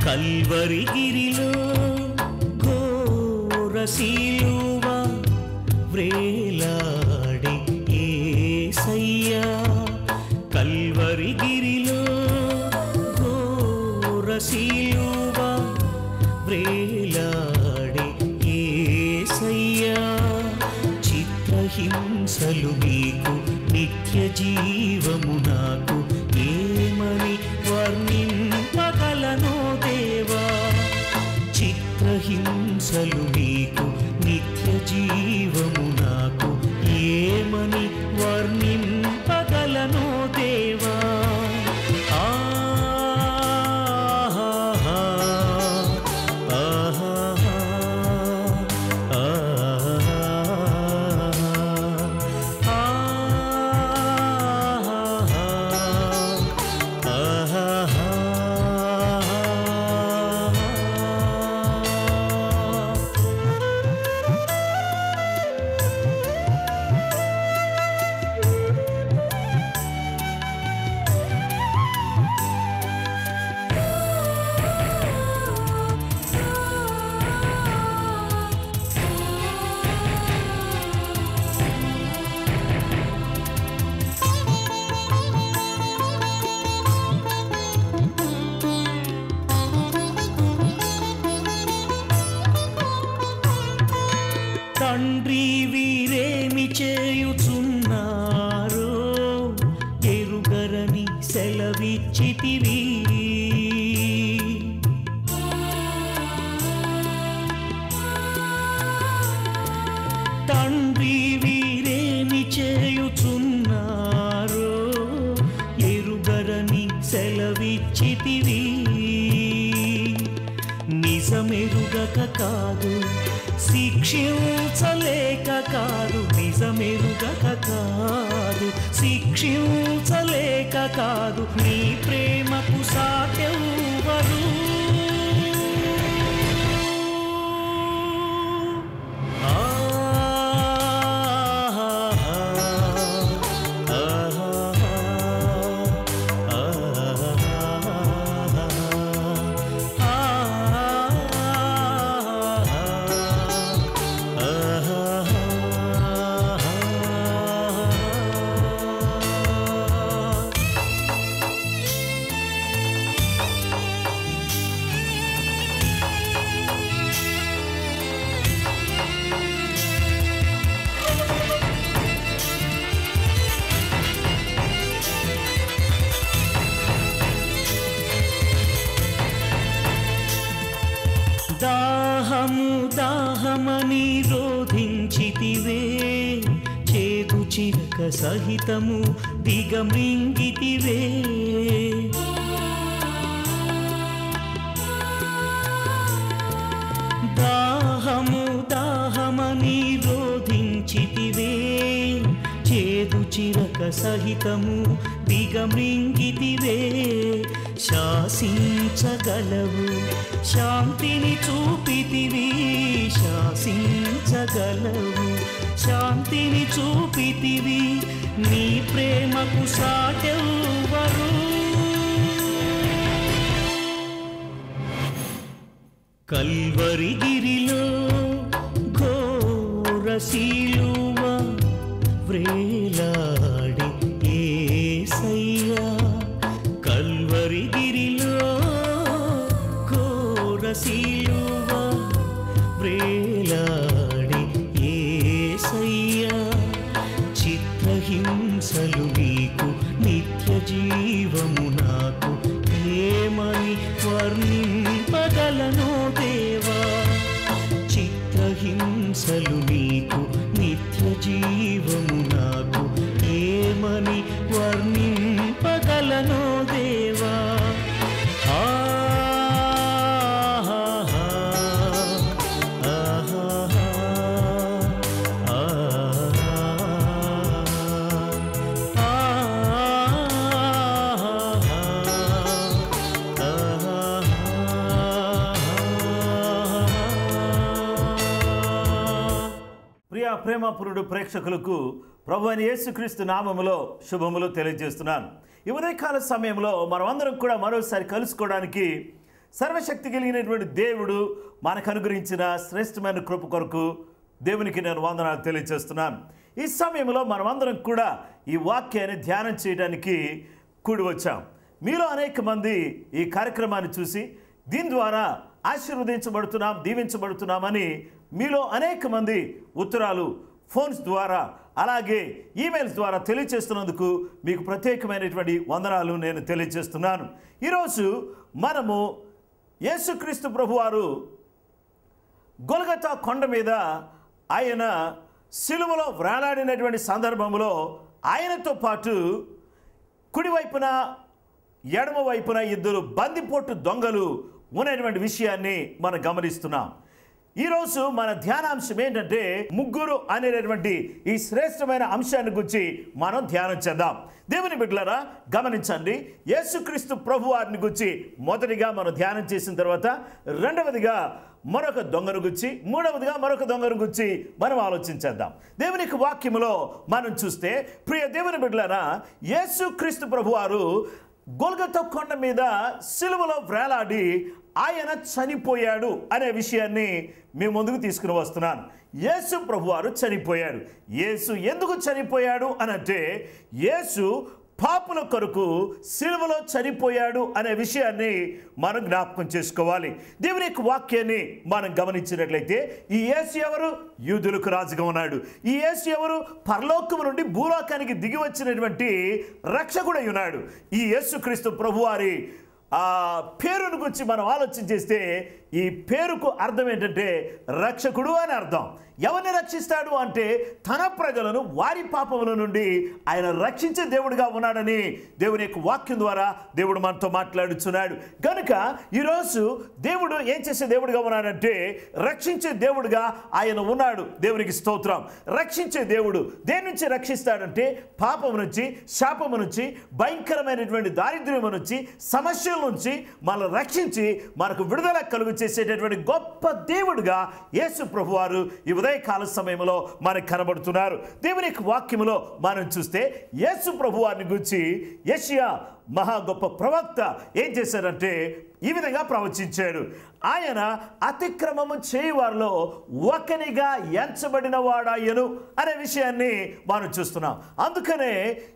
Calvary గిరిలో ఘోర శిలువ వ్రేలాడే యేసయ్యా, Calvary గిరిలో ఘోర శిలువ వ్రేలాడే యేసయ్యా, చిత్రహింసలు నీకు నిత్య జీవము నాకు ఏమని వర్ణింపగలను దేవా, చిత్రహింసలు నీకు నిత్య జీవము నాకు ఏమని వర్ణింపగలను దేవా. తండ్రి వీరేమి చేయుచున్నారో ఎరుగరని సెలవిచ్చితివి, తండ్రి వీరేమి చేయుచున్నారో ఎరుగరని సెలవిచ్చితివి, నిజమెరుగక కాదు శిక్షించలేక కాదు, నిజమెరుగక కాదు శిక్షించలేక కాదు, నీ ప్రేమకు సాటెవ్వరు. దాహము దాహమని రోధించితివే, చేదు చిరక సహితము దిగమృంగితివే, దాహము దాహమని రోధించితివే, చేదు చిరక సహితము దిగమృంగితివే, శాసించగలవు శాంతిని చూపితివి, శాసించగలవు శాంతిని చూపితివి, నీ ప్రేమకు సాటెవ్వరు. కల్వరి గిరిలో ఘోర శిలువ వ్రేలాడే యేసయ్యా, కల్వరి గిరిలో ఘోర శిలువ వ్రేలాడే యేసయ్యా, చిత్రహింసలు నీకు నిత్య జీవము నాకు ఏమని వర్ణింపగలను దేవా, చిత్రహింసలు నీకు నిత్య జీవము నాకు ఏమని వర్ణింపగలను దేవా. ప్రేమపురుడు ప్రేక్షకులకు ప్రభువైన యేసుక్రీస్తు నామములో శుభములు తెలియజేస్తున్నాను. ఈ ఉదయకాల సమయంలో మనమందరం కూడా మరోసారి కలుసుకోవడానికి సర్వశక్తి కలిగినటువంటి దేవుడు మనకు అనుగ్రహించిన శ్రేష్టమైన కృప కొరకు దేవునికి నేను వందనాలు తెలియజేస్తున్నాను. ఈ సమయంలో మనమందరం కూడా ఈ వాక్యాన్ని ధ్యానం చేయడానికి కూడి వచ్చాం. మీలో అనేక మంది ఈ కార్యక్రమాన్ని చూసి దీని ద్వారా ఆశీర్వదించబడుతున్నాం, దీవించబడుతున్నామని మీలో అనేక మంది ఉత్తరాలు, ఫోన్స్ ద్వారా, అలాగే ఈమెయిల్స్ ద్వారా తెలియజేస్తున్నందుకు మీకు ప్రత్యేకమైనటువంటి వందనాలు నేను తెలియజేస్తున్నాను. ఈరోజు మనము యేసుక్రీస్తు ప్రభువారు గొల్గొతా కొండ మీద ఆయన సిలువలో వేలాడినటువంటి సందర్భంలో ఆయనతో పాటు కుడివైపున ఎడమ వైపున ఇద్దరు బందిపోటు దొంగలు ఉన్నటువంటి విషయాన్ని మనం గమనిస్తున్నాం. ఈరోజు మన ధ్యానాంశం ఏంటంటే ముగ్గురు అనేటటువంటి ఈ శ్రేష్టమైన అంశాన్ని గురించి మనం ధ్యానం చేద్దాం. దేవుని బిడ్డలారా గమనించండి, యేసుక్రీస్తు ప్రభువారిని గురించి మొదటిగా మనం ధ్యానం చేసిన తర్వాత రెండవదిగా మరొక దొంగను గురించి, మూడవదిగా మరొక దొంగను గురించి మనం ఆలోచించేద్దాం. దేవునికి వాక్యములో మనం చూస్తే ప్రియ దేవుని బిడ్డలారా, యేసుక్రీస్తు ప్రభువారు గొల్గొతా కొండ మీద సిలువలో వేలాడి ఆయన చనిపోయాడు అనే విషయాన్ని మీ ముందుకు తీసుకుని వస్తున్నాను. యేసు ప్రభువారు చనిపోయాడు. యేసు ఎందుకు చనిపోయాడు అనంటే యేసు పాపుల కొరకు సిలువలో చనిపోయాడు అనే విషయాన్ని మనం జ్ఞాపకం చేసుకోవాలి. దేవుని యొక్క వాక్యాన్ని మనం గమనించినట్లయితే ఈ యేసు ఎవరు? యూదులకు రాజుగా ఉన్నాడు. ఈ యేసు ఎవరు? పరలోకము నుండి భూలోకానికి దిగి వచ్చినటువంటి రక్షకుడై ఉన్నాడు. ఈ యేసుక్రీస్తు ప్రభువారి ఆ పేరును గురించి మనం ఆలోచన చేస్తే ఈ పేరుకు అర్థం ఏంటంటే రక్షకుడు అని అర్థం. ఎవరిని రక్షిస్తాడు అంటే తన ప్రజలను వారి పాపముల నుండి ఆయన రక్షించే దేవుడిగా ఉన్నాడని దేవుని యొక్క వాక్యం ద్వారా దేవుడు మనతో మాట్లాడుచున్నాడు. కనుక ఈరోజు దేవుడు ఏం చేసే దేవుడిగా ఉన్నాడంటే రక్షించే దేవుడిగా ఆయన ఉన్నాడు. దేవునికి స్తోత్రం. రక్షించే దేవుడు దేని నుంచి రక్షిస్తాడంటే పాపము నుంచి, శాపము నుంచి, భయంకరమైనటువంటి దారిద్ర్యము నుంచి, సమస్యల నుంచి మనల్ని రక్షించి మనకు విడుదల కలుగు చేసేటటువంటి గొప్ప దేవుడుగా యేసు ప్రభువారు ఈ ఉదయకాల సమయంలో మనకు కనబడుతున్నారు. దేవుని యొక్క వాక్యములో మనం చూస్తే యేసు ప్రభువారిని గురించి యెషయా మహా గొప్ప ప్రవక్త ఏం చేశారంటే ఈ విధంగా ప్రవచించాడు. ఆయన అతిక్రమము చేయువారిలో ఒకనిగా ఎంచబడిన వాడాయను అనే విషయాన్ని మనం చూస్తున్నాం. అందుకనే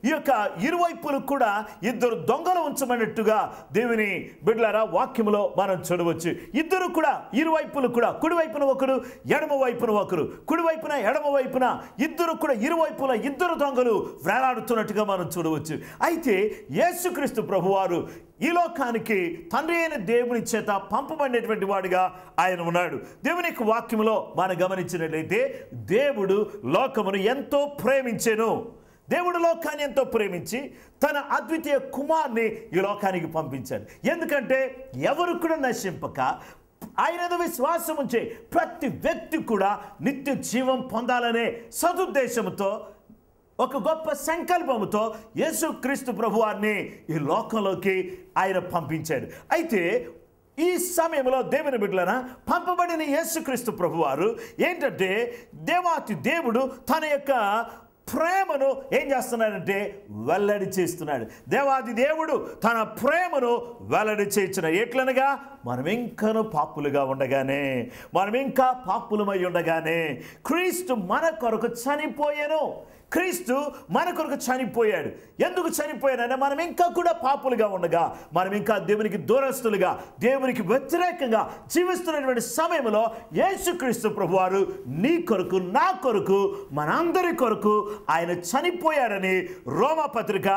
ఈ యొక్క ఇరువైపులు కూడా ఇద్దరు దొంగలు ఉంచమన్నట్టుగా దేవుని బిడ్డలారా వాక్యములో మనం చూడవచ్చు. ఇద్దరు కూడా ఇరువైపులు కూడా, కుడివైపున ఒకరు, ఎడమ వైపున ఒకరు, కుడివైపున ఎడమ వైపున ఇద్దరు కూడా ఇరువైపుల ఇద్దరు దొంగలు వేలాడుతున్నట్టుగా మనం చూడవచ్చు. అయితే యేసుక్రీస్తు ప్రభువారు ఈ లోకానికి తండ్రి అయిన దేవుని చేత పంపబడినటువంటి వాడిగా ఆయన ఉన్నాడు. దేవుని యొక్క వాక్యములో మనం గమనించినట్లయితే దేవుడు లోకమును ఎంతో ప్రేమించెను. దేవుడు లోకాన్ని ఎంతో ప్రేమించి తన అద్వితీయ కుమార్ని ఈ లోకానికి పంపించాడు. ఎందుకంటే ఎవరు కూడా నశింపక ఆయన విశ్వాసం ఉంచే ప్రతి వ్యక్తి కూడా నిత్య జీవం పొందాలనే సదుద్దేశంతో, ఒక గొప్ప సంకల్పంతో యేసుక్రీస్తు ప్రభువారిని ఈ లోకంలోకి ఆయన పంపించాడు. అయితే ఈ సమయంలో దేవుని బిడ్డలారా పంపబడిన యేసుక్రీస్తు ప్రభువారు ఏంటంటే దేవాతి దేవుడు తన యొక్క ప్రేమను ఏం చేస్తున్నాడంటే వెల్లడి చేస్తున్నాడు. దేవాది దేవుడు తన ప్రేమను వెల్లడి చేస్తున్నాడు. ఎట్లనగా మనం ఇంకను పాపులుగా ఉండగానే, మనం ఇంకా పాపులమై ఉండగానే క్రీస్తు మన కొరకు చనిపోయాను. క్రీస్తు మన కొరకు చనిపోయాడు. ఎందుకు చనిపోయాడంటే మనం ఇంకా కూడా పాపులుగా ఉండగా, మనం ఇంకా దేవునికి దూరస్తులుగా, దేవునికి వ్యతిరేకంగా జీవిస్తున్నటువంటి సమయంలో యేసుక్రీస్తు ప్రభువారు నీ కొరకు, నా కొరకు, మనందరి కొరకు ఆయన చనిపోయాడని రోమా పత్రిక